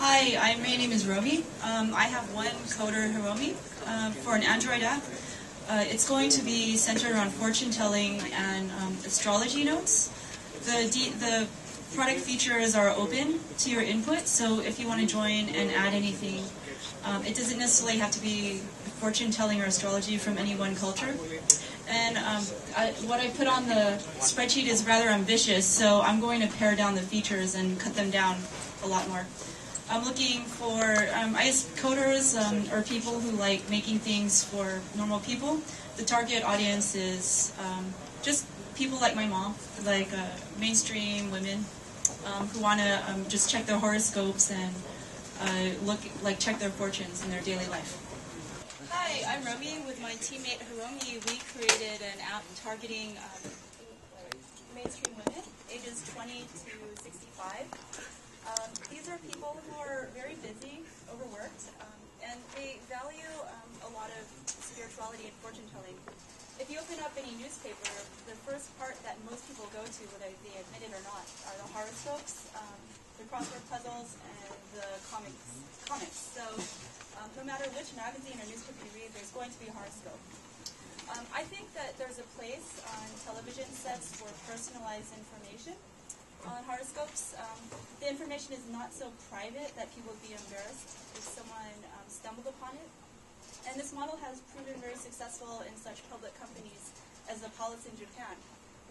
Hi, my name is Romy. I have one coder, Romy, for an Android app. It's going to be centered around fortune telling and astrology notes. The product features are open to your input, so if you want to join and add anything, it doesn't necessarily have to be fortune telling or astrology from any one culture. And what I put on the spreadsheet is rather ambitious, so I'm going to pare down the features and cut them down a lot more. I'm looking for, I guess, coders or people who like making things for normal people. The target audience is just people like my mom, like mainstream women who want to just check their horoscopes and check their fortunes in their daily life. Hi, I'm Romy. With my teammate Hiromi, we created an app targeting mainstream women, ages 20 to 65. These are people who are very busy, overworked, and they value a lot of spirituality and fortune telling. If you open up any newspaper, the first part that most people go to, whether they admit it or not, are the horoscopes, the crossword puzzles, and the comics. So no matter which magazine or newspaper you read, there's going to be a horoscope. I think that there's a place on television sets for personalized information. On horoscopes, the information is not so private that people would be embarrassed if someone stumbled upon it. And this model has proven very successful in such public companies as the Palace in Japan,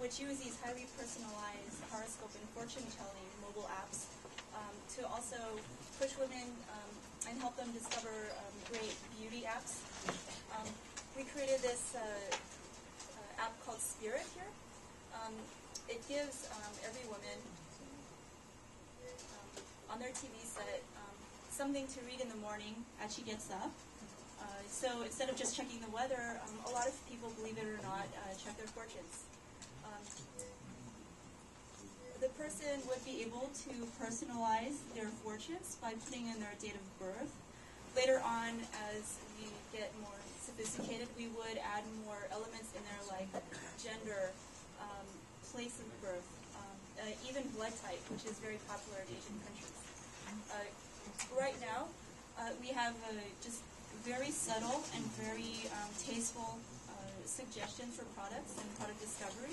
which use these highly personalized horoscope and fortune-telling mobile apps to also push women and help them discover great beauty apps. We created this app called Spirit here. It gives every woman on their TV set something to read in the morning as she gets up. So instead of just checking the weather, a lot of people, believe it or not, check their fortunes. The person would be able to personalize their fortunes by putting in their date of birth. Later on, as we get more sophisticated, we would add more elements in there like gender, place of birth, even blood type, which is very popular in Asian countries. Right now, we have just very subtle and very tasteful suggestions for products and product discovery,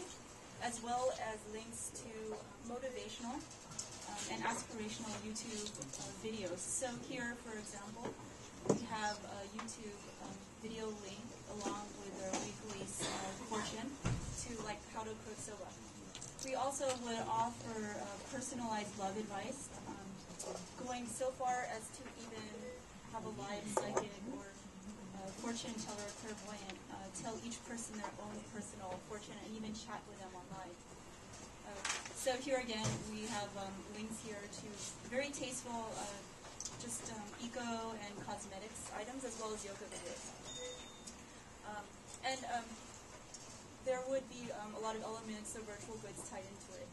as well as links to motivational and aspirational YouTube videos. So here, for example, we have a YouTube video link along with their weekly fortune to like how to cook soba. We also would offer personalized love advice, going so far as to even have a live psychic or fortune teller or clairvoyant tell each person their own personal fortune and even chat with them online. So here again, we have links here to very tasteful, just eco and cosmetics items, as well as yoga videos. There would be a lot of elements of virtual goods tied into it.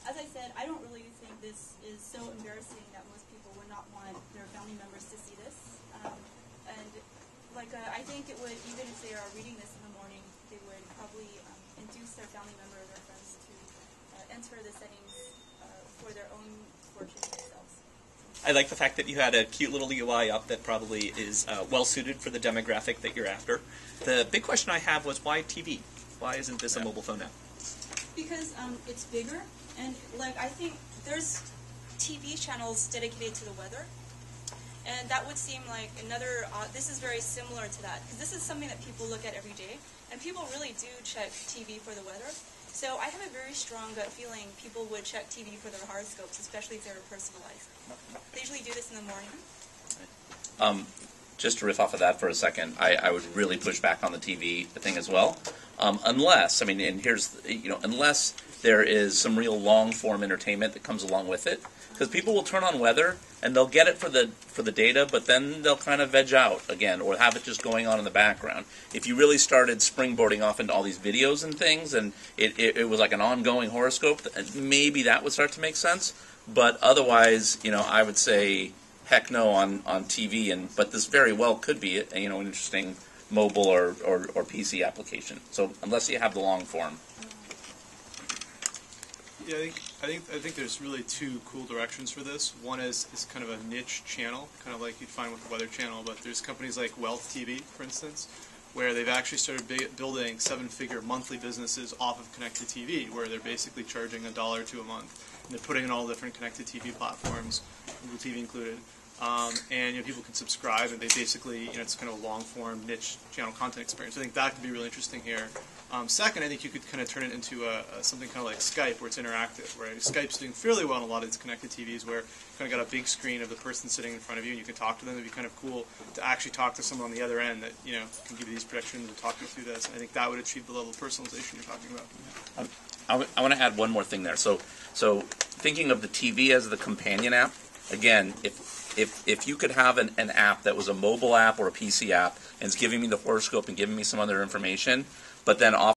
As I said, I don't really think this is so embarrassing that most people would not want their family members to see this. I think it would, even if they are reading this in the morning, they would probably induce their family member or their friends to enter the settings for their own fortune themselves. I like the fact that you had a cute little UI up that probably is well-suited for the demographic that you're after. The big question I have was, why TV? Why isn't this a mobile phone app? Because it's bigger, and I think there's TV channels dedicated to the weather, and that would seem like another, this is very similar to that, because this is something that people look at every day, and people really do check TV for the weather. So I have a very strong gut feeling people would check TV for their horoscopes, especially if they were personalized. They usually do this in the morning. Just to riff off of that for a second, I would really push back on the TV thing as well. Unless, unless there is some real long-form entertainment that comes along with it. Because people will turn on weather, and they'll get it for the data, but then they'll kind of veg out again, or have it just going on in the background. If you really started springboarding off into all these videos and things, and it was like an ongoing horoscope, maybe that would start to make sense. But otherwise, I would say, heck no on TV, but this very well could be an interesting mobile or PC application. So unless you have the long form. Yeah, I think there's really two cool directions for this. One is kind of a niche channel, kind of like you'd find with the Weather Channel, but there's companies like Wealth TV, for instance, where they've actually started building seven-figure monthly businesses off of connected TV, where they're basically charging $1 or $2 a month, and they're putting in all different connected TV platforms, Google TV included. And people can subscribe, and they basically, it's kind of a long-form niche channel content experience. I think that could be really interesting here. Second, I think you could kind of turn it into something kind of like Skype, where it's interactive. Right? Skype's doing fairly well on a lot of these connected TVs, where you kind of got a big screen of the person sitting in front of you, and you can talk to them. It'd be kind of cool to actually talk to someone on the other end that can give you these predictions and talk you through this. And I think that would achieve the level of personalization you're talking about. I want to add one more thing there. So thinking of the TV as the companion app, again, if you could have an app that was a mobile app or a PC app and it's giving me the horoscope and giving me some other information, but then